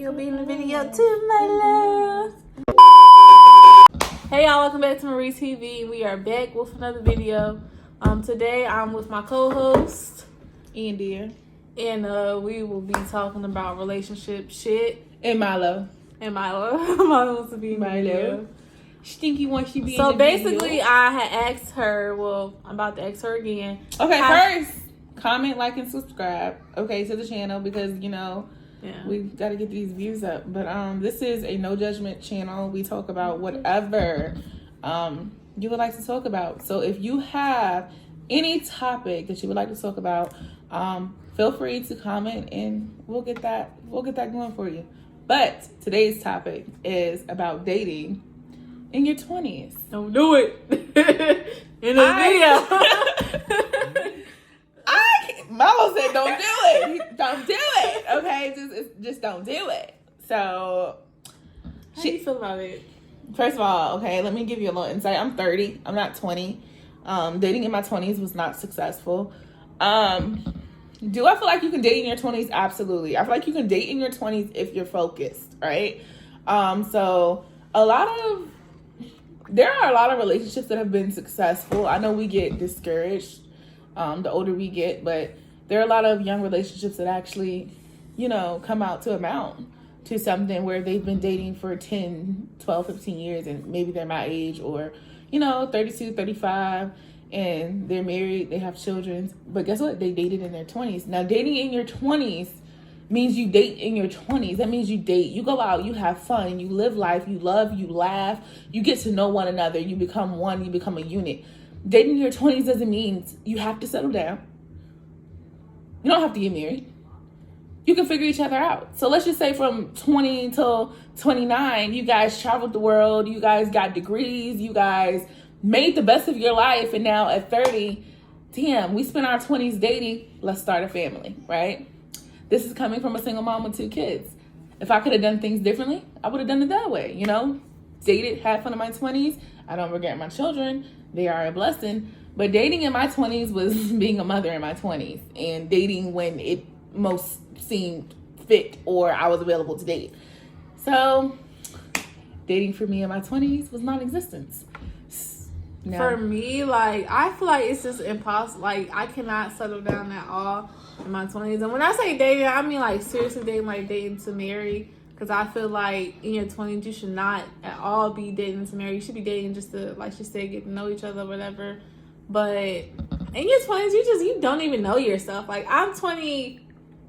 you'll be in the video too, my love. Hey y'all, welcome back to Marie TV. We are back with another video. Today I'm with my co-host Indy and we will be talking about relationship shit. and Milo. And Milo. Milo wants to be in the video. Stinky wants you be So in the basically, video. I had asked her. Well, I'm about to ask her again. Okay, first comment, like, and subscribe. Okay, to the channel because we got to get these views up. But this is a no judgment channel. We talk about whatever you would like to talk about. So if you have any topic that you would like to talk about, feel free to comment and we'll get that going for you. But today's topic is about dating in your 20s. Don't do it in the video. Milo said don't do it. Don't do it. Okay, just don't do it. So, how do you feel about it? First of all, okay, let me give you a little insight. I'm 30. I'm not 20. Dating in my 20s was not successful. Do I feel like you can date in your 20s? Absolutely. I feel like you can date in your 20s if you're focused, right? So there are a lot of relationships that have been successful. I know we get discouraged the older we get, but there are a lot of young relationships that actually, come out to amount to something where they've been dating for 10, 12, 15 years and maybe they're my age or, 32, 35 and they're married, they have children. But guess what? They dated in their 20s. Now, dating in your 20s means you date in your 20s. That means you date. You go out, you have fun, you live life, you love, you laugh, you get to know one another, you become one, you become a unit. Dating in your 20s doesn't mean you have to settle down. You don't have to get married. You can figure each other out. So let's just say from 20 till 29, you guys traveled the world, you guys got degrees, you guys made the best of your life, and now at 30, damn, we spent our 20s dating, let's start a family, right? This is coming from a single mom with 2 kids. If I could have done things differently, I would have done it that way, Dated, had fun in my 20s. I don't regret my children. They are a blessing. But dating in my 20s was being a mother in my 20s and dating when it most seemed fit or I was available to date. So dating for me in my 20s was non-existent. No. For me, I feel like it's just impossible. I cannot settle down at all in my 20s. And when I say dating, I mean seriously dating, dating to marry. Because I feel like in your 20s, you should not at all be dating to marry. You should be dating just to, like she said, get to know each other or whatever. But in your 20s, you don't even know yourself. I'm 20,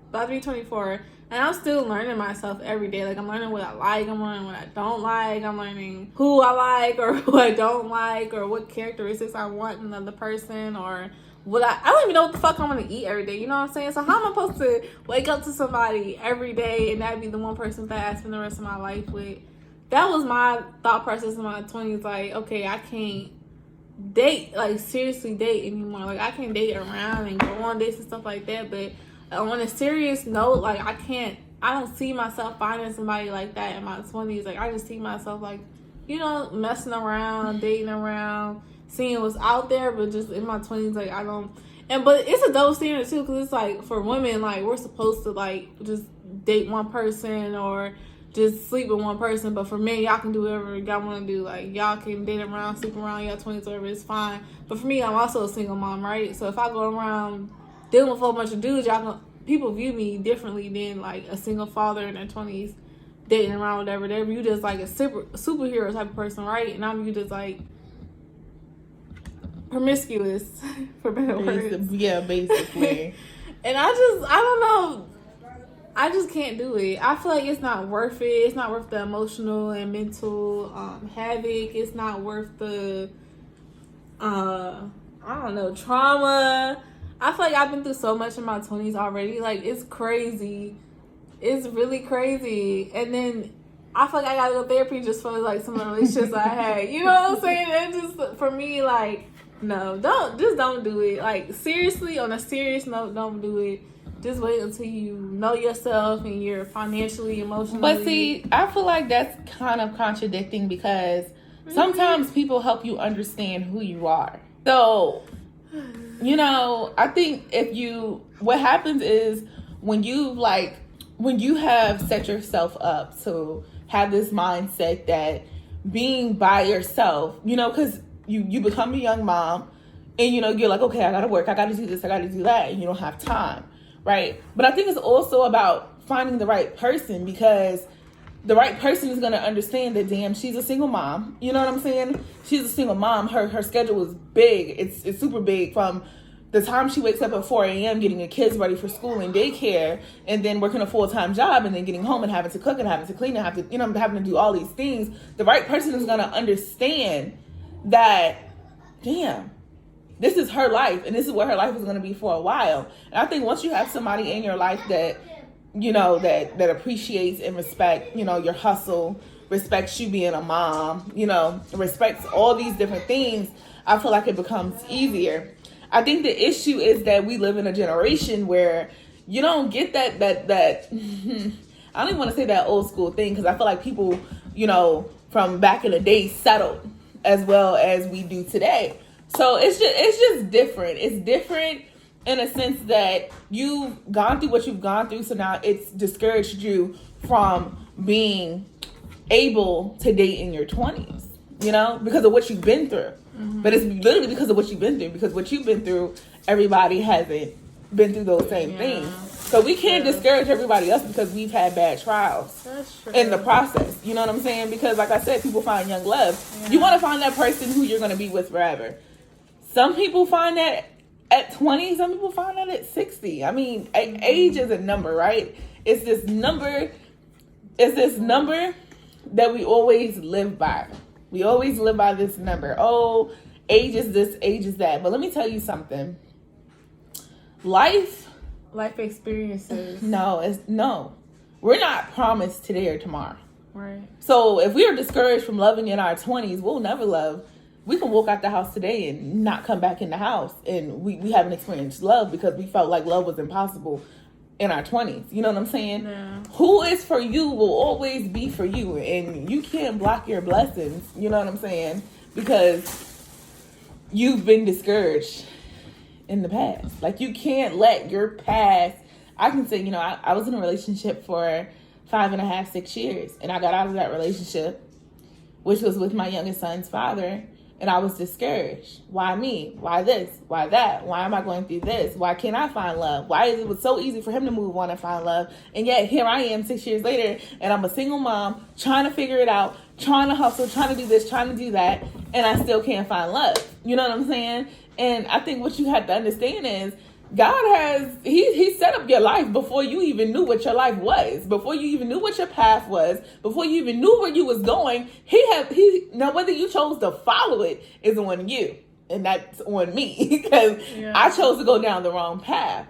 about to be 24, and I'm still learning myself every day. I'm learning what I like. I'm learning what I don't like. I'm learning who I like or who I don't like or what characteristics I want in another person or what I don't even know what the fuck I'm gonna eat every day. You know what I'm saying? So how am I supposed to wake up to somebody every day and that be the one person that I spend the rest of my life with? That was my thought process in my 20s. Okay, I can't date, seriously date anymore. I can't date around and go on dates and stuff like that. But on a serious note, I don't see myself finding somebody like that in my 20s. I just see myself messing around, dating around, seeing what's out there, but just in my 20s, I don't. But it's a double standard too, because it's for women, we're supposed to just date one person or just sleep with one person. But for men, y'all can do whatever y'all want to do. Y'all can date around, sleep around y'all 20s, whatever, it's fine. But for me, I'm also a single mom, right? So if I go around dealing with a whole bunch of dudes, people view me differently than a single father in their 20s dating around, whatever. They're viewed as a superhero type of person, right? And I'm viewed as promiscuous, for better words. Yeah, basically. And I don't know. I just can't do it. I feel like it's not worth it. It's not worth the emotional and mental havoc. It's not worth the, trauma. I feel like I've been through so much in my 20s already. It's crazy. It's really crazy. And then I feel like I gotta go to therapy just for some of the relationships I had. You know what I'm saying? And just for me, no, don't do it. Seriously, on a serious note, don't do it. Just wait until you know yourself and you're financially, emotionally. But see, I feel like that's kind of contradicting because sometimes people help you understand who you are. So, I think what happens is when you when you have set yourself up to have this mindset that being by yourself, because you become a young mom and, you're like, okay, I got to work. I got to do this. I got to do that. And you don't have time. Right. But I think it's also about finding the right person, because the right person is going to understand that, damn, she's a single mom. You know what I'm saying? She's a single mom. Her schedule is big. It's super big, from the time she wakes up at 4 a.m. getting the kids ready for school and daycare, and then working a full-time job, and then getting home and having to cook and having to clean and having to do all these things. The right person is going to understand that, damn, this is her life, and this is what her life is going to be for a while. And I think once you have somebody in your life that, that appreciates and respects, your hustle, respects you being a mom, respects all these different things, I feel like it becomes easier. I think the issue is that we live in a generation where you don't get that I don't even want to say that old school thing, because I feel like people, from back in the day settled as well as we do today. So it's just different. It's different in a sense that you've gone through what you've gone through, so now it's discouraged you from being able to date in your 20s, because of what you've been through. Mm-hmm. But it's literally because of what you've been through, because what you've been through, everybody hasn't been through those same things. So we can't discourage everybody else because we've had bad trials in the process. You know what I'm saying? Because like I said, people find young love. Yeah. You want to find that person who you're going to be with forever. Some people find that at 20, some people find that at 60. I mean, age is a number, right? It's this number that we always live by. We always live by this number. Oh, age is this, age is that. But let me tell you something. Life experiences. No. We're not promised today or tomorrow. Right. So if we are discouraged from loving in our 20s, we'll never love. We can walk out the house today and not come back in the house, and we haven't experienced love because we felt like love was impossible in our 20s. You know what I'm saying? Yeah. Who is for you will always be for you, and you can't block your blessings. You know what I'm saying? Because you've been discouraged in the past. Like, you can't let your past. I can say, I was in a relationship for 5.5, 6 years, and I got out of that relationship, which was with my youngest son's father. And I was discouraged. Why me? Why this? Why that? Why am I going through this? Why can't I find love? Why is it so easy for him to move on and find love? And yet here I am 6 years later, and I'm a single mom trying to figure it out, trying to hustle, trying to do this, trying to do that, and I still can't find love. You know what I'm saying? And I think what you have to understand is God has, he set up your life before you even knew what your life was, before you even knew what your path was, before you even knew where you was going. Now whether you chose to follow it is on you, and that's on me, because I chose to go down the wrong path.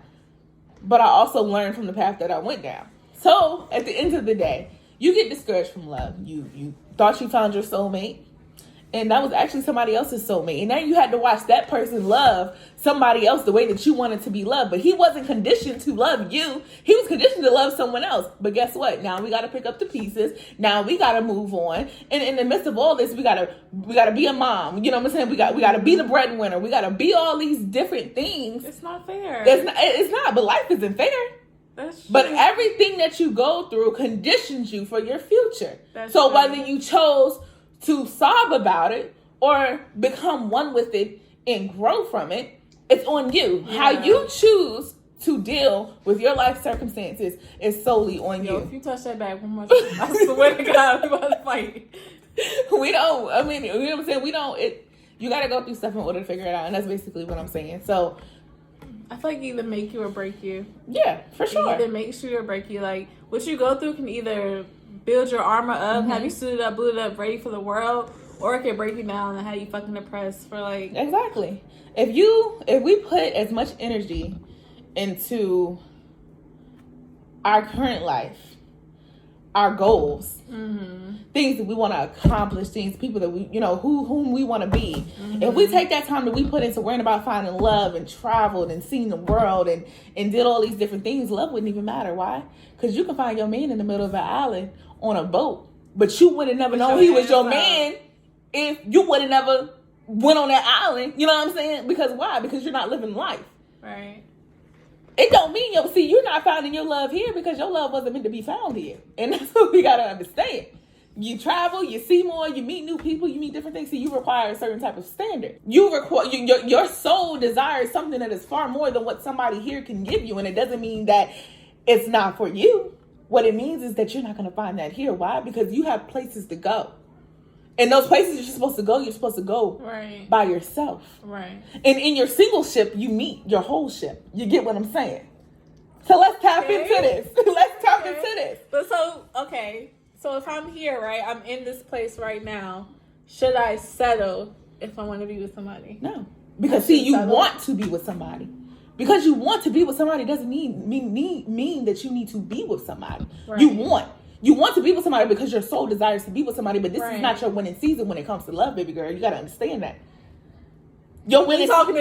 But I also learned from the path that I went down. So at the end of the day, you get discouraged from love. You thought you found your soulmate, and that was actually somebody else's soulmate. And now you had to watch that person love somebody else the way that you wanted to be loved. But he wasn't conditioned to love you. He was conditioned to love someone else. But guess what? Now we got to pick up the pieces. Now we got to move on. And in the midst of all this, we got to be a mom. You know what I'm saying? We got to be the breadwinner. We got to be all these different things. It's not fair. It's not. But life isn't fair. That's true. But everything that you go through conditions you for your future. That's so true. Whether you chose to sob about it or become one with it and grow from it, it's on you. Yeah. How you choose to deal with your life circumstances is solely on you. If you touch that bag one more time, I swear to God, we're about to fight. You know what I'm saying? You got to go through stuff in order to figure it out, and that's basically what I'm saying. So I feel like either make you or break you. Yeah, for sure. Either makes you or break you. Like, what you go through can either build your armor up, have you suited up, booted up, ready for the world, or it can break you down and have you fucking depressed for like... Exactly. If we put as much energy into our current life, our goals, things that we want to accomplish, things, people that we, whom we want to be. If we take that time that we put into worrying about finding love and traveled and seen the world and did all these different things, love wouldn't even matter. Why? Because you can find your man in the middle of an island on a boat, but you would have never known he was your man if you would have never went on that island. You know what I'm saying? Because why? Because you're not living life. Right. it don't mean you're not finding your love here because your love wasn't meant to be found here. And that's what we gotta understand. You travel, you see more, you meet new people, you meet different things, so you require a certain type of standard. Your soul desires something that is far more than what somebody here can give you, and it doesn't mean that it's not for you. What it means is that you're not going to find that here. Why? Because you have places to go. And those places you're supposed to go right. by yourself. Right. And in your single ship, you meet your whole ship. You get what I'm saying? So let's tap into this. Let's tap into this. But so if I'm here, right, I'm in this place right now, should I settle if I want to be with somebody? No. Because see, you want to be with somebody. Because you want to be with somebody doesn't mean that you need to be with somebody. Right. You want to be with somebody because your soul desires to be with somebody, but this is not your winning season when it comes to love, baby girl. You got to understand that. Your winning season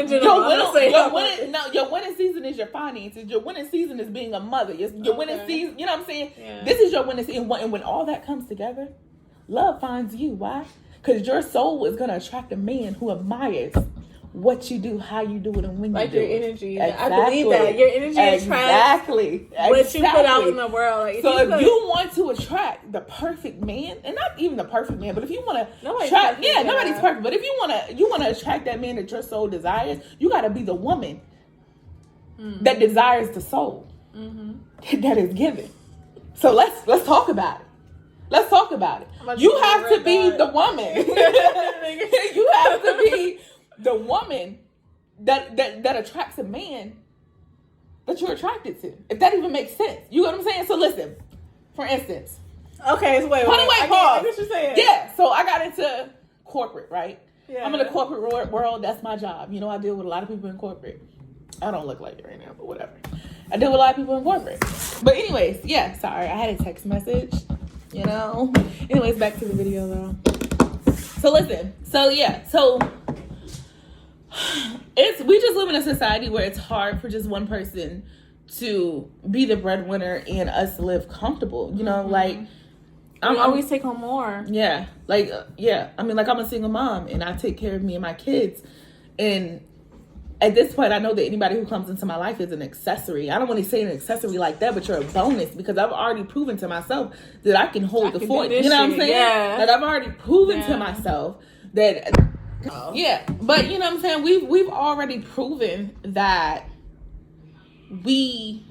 is your finances. Your winning season is being a mother. Your winning season, you know what I'm saying? Yeah. This is your winning season. And when all that comes together, love finds you. Why? Because your soul is going to attract a man who admires what you do, how you do it, and when you do it. Like your energy. Exactly. I believe that. Your energy attracts what you put out in the world. Like, so if you want to attract the perfect man, and not even the perfect man, but if you want to attract, nobody's perfect, but if you want to attract that man that your soul desires, you got to be the woman that desires the soul that is given. So let's talk about it. Let's talk about it. You have to be the woman. You have to be the woman that attracts a man that you're attracted to. If that even makes sense. You know what I'm saying? So listen, for instance. Okay, so wait, pause. I get what you're saying. Yeah, so I got into corporate, right? Yeah. I'm in the corporate world. That's my job. You know, I deal with a lot of people in corporate. I don't look like it right now, but whatever. I deal with a lot of people in corporate. But anyways, yeah, sorry. I had a text message, you know. Anyways, back to the video, though. So listen. So, yeah. So we just live in a society where it's hard for just one person to be the breadwinner and us live comfortable. You know, like I always take home more. Yeah, like I mean, like I'm a single mom and I take care of me and my kids. And at this point, I know that anybody who comes into my life is an accessory. I don't want to say an accessory like that, but you're a bonus because I've already proven to myself that I can hold the fort. You know what I'm saying? Yeah. Like I've already proven to myself that. Yeah, but you know what I'm saying? We've already proven that we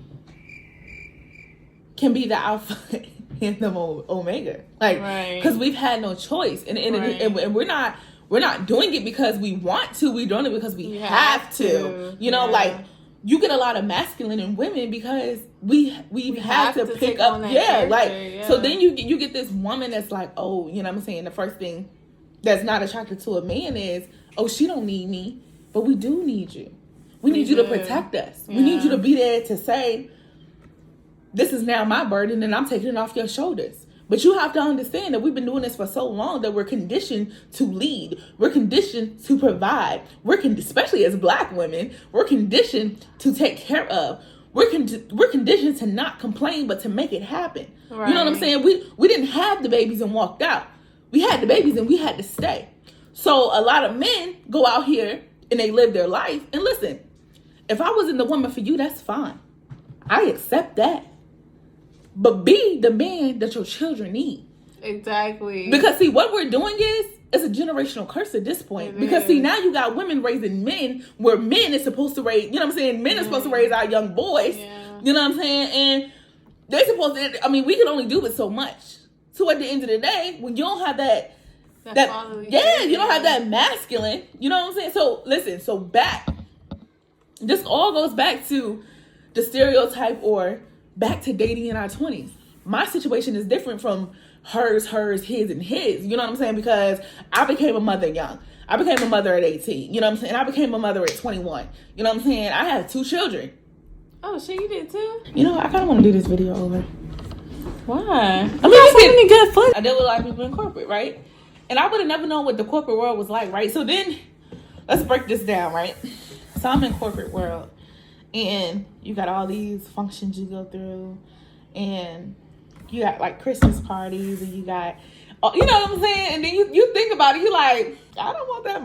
can be the alpha and the omega, like because we've had no choice, and we're not doing it because we want to. We're doing it because we have to. You know, like you get a lot of masculine in women because we have to pick up. So then you get this woman that's like, oh, you know what I'm saying? The first thing that's not attracted to a man is, oh, she don't need me, but we do need you. We need you to protect us. Yeah. We need you to be there to say, this is now my burden and I'm taking it off your shoulders. But you have to understand that we've been doing this for so long that we're conditioned to lead. We're conditioned to provide. Especially as Black women, we're conditioned to take care of. We're conditioned to not complain, but to make it happen. Right. You know what I'm saying? We didn't have the babies and walked out. We had the babies and we had to stay. So a lot of men go out here and they live their life. And listen, if I wasn't the woman for you, that's fine. I accept that. But be the man that your children need. Exactly. Because see, what we're doing is a generational curse at this point. Because see, now you got women raising men where men is supposed to raise, you know what I'm saying? Men are supposed to raise our young boys. Yeah. You know what I'm saying? And they're supposed to, I mean, we can only do it so much. So at the end of the day, when you don't have you don't have that masculine, you know what I'm saying? So listen, this all goes back to the stereotype or back to dating in our 20s. My situation is different from hers, his, and his. You know what I'm saying? Because I became a mother young. I became a mother at 18. You know what I'm saying? I became a mother at 21. You know what I'm saying? I have 2 children. Oh, shit, you did too? You know, I kind of want to do this video over. Why? I mean, it's good fun. I deal with a lot of people in corporate, right? And I would have never known what the corporate world was like, right? So then, let's break this down, right? So I'm in corporate world, and you got all these functions you go through, and you got like Christmas parties, and you got, you know what I'm saying? And then you think about it, you like, I don't want that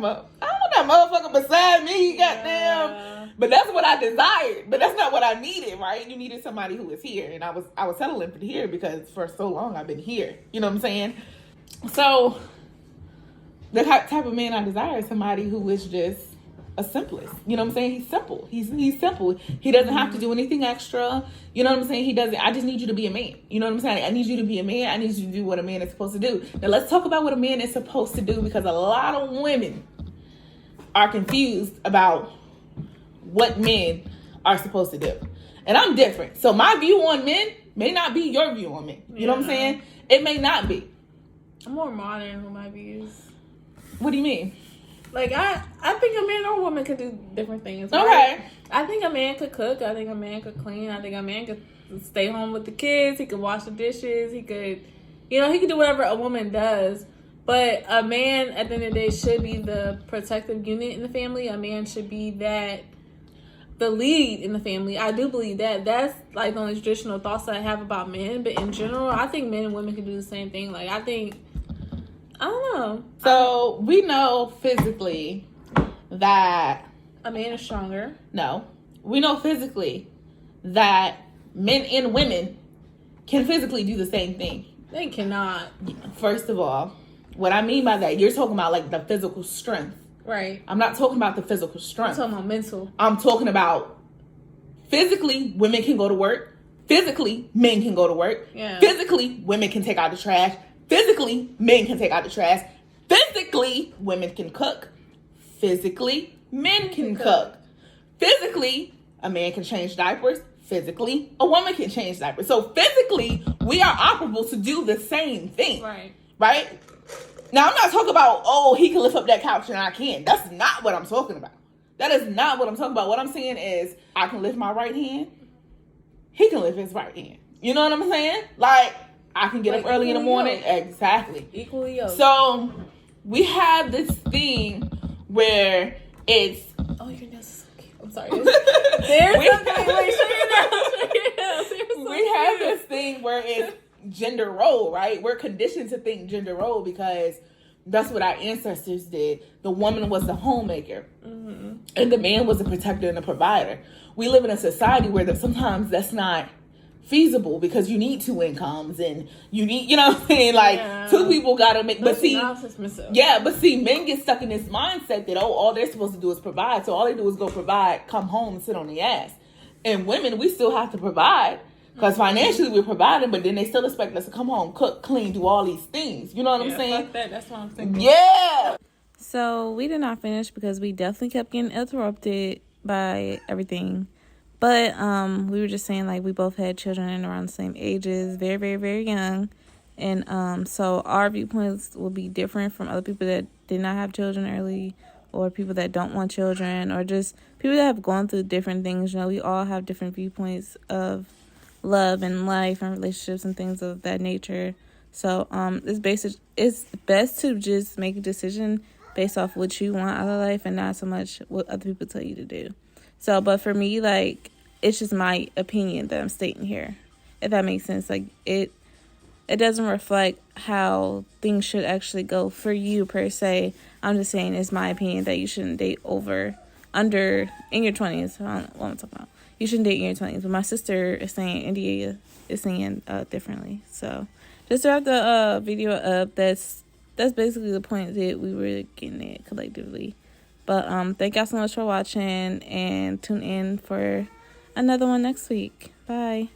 motherfucker beside me, goddamn. But that's what I desired. But that's not what I needed, right? You needed somebody who was here. And I was settling for here because for so long I've been here. You know what I'm saying? So the type of man I desire is somebody who is just a simplest. You know what I'm saying? He's simple. He's simple. He doesn't have to do anything extra. You know what I'm saying? He doesn't. I just need you to be a man. You know what I'm saying? I need you to be a man. I need you to do what a man is supposed to do. Now let's talk about what a man is supposed to do, because a lot of women are confused about what men are supposed to do. And I'm different. So my view on men may not be your view on men. You know what I'm saying? It may not be. I'm more modern with my views. What do you mean? Like, I think a man or a woman could do different things. Right? Okay. I think a man could cook. I think a man could clean. I think a man could stay home with the kids. He could wash the dishes. He could, he could do whatever a woman does. But a man, at the end of the day, should be the protective unit in the family. A man should be the lead in the family. I do believe that. That's like the only traditional thoughts that I have about men. But in general, I think men and women can do the same thing. Like, I don't know. So we know physically that a man is stronger. No. We know physically that men and women can physically do the same thing. They cannot. First of all, what I mean by that, you're talking about like the physical strength. Right. I'm not talking about the physical strength. I'm talking about mental. I'm talking about physically, women can go to work. Physically, men can go to work. Yeah. Physically, women can take out the trash. Physically, men can take out the trash. Physically, women can cook. Physically, men can cook. Physically, a man can change diapers. Physically, a woman can change diapers. So physically, we are operable to do the same thing. Right. Right? Now, I'm not talking about, he can lift up that couch and I can't. That's not what I'm talking about. That is not what I'm talking about. What I'm saying is, I can lift my right hand. He can lift his right hand. You know what I'm saying? Like, I can get up early in the morning. Yoked. Exactly. Equally yoked. So, we have this thing where it's... Oh, your nails are so cute. I'm sorry. There's something. Wait, show your nails. We have this thing where it's gender role, right? We're conditioned to think gender role because that's what our ancestors did. The woman was the homemaker. Mm-hmm. And the man was the protector and the provider. We live in a society where sometimes that's not feasible because you need two incomes and you need, you know what I'm saying? Like, two people gotta make, but see, men get stuck in this mindset that, all they're supposed to do is provide. So all they do is go provide, come home and sit on the ass. And women, we still have to provide because financially we're providing, but then they still expect us to come home, cook, clean, do all these things. You know what I'm saying? Fuck that. That's what I'm thinking. Yeah. So we did not finish because we definitely kept getting interrupted by everything. But we were just saying, like, we both had children around the same ages, very, very, very young. And so our viewpoints will be different from other people that did not have children early, or people that don't want children, or just people that have gone through different things. You know, we all have different viewpoints of love and life and relationships and things of that nature. So it's best to just make a decision based off what you want out of life and not so much what other people tell you to do. So, but for me, like, it's just my opinion that I'm stating here, if that makes sense. Like, it doesn't reflect how things should actually go for you, per se. I'm just saying it's my opinion that you shouldn't date under, in your 20s. I don't know what I'm talking about. You shouldn't date in your 20s. But my sister is saying, Indy is saying differently. So, just to wrap the video up, that's basically the point that we were getting at collectively. But thank y'all so much for watching, and tune in for another one next week. Bye.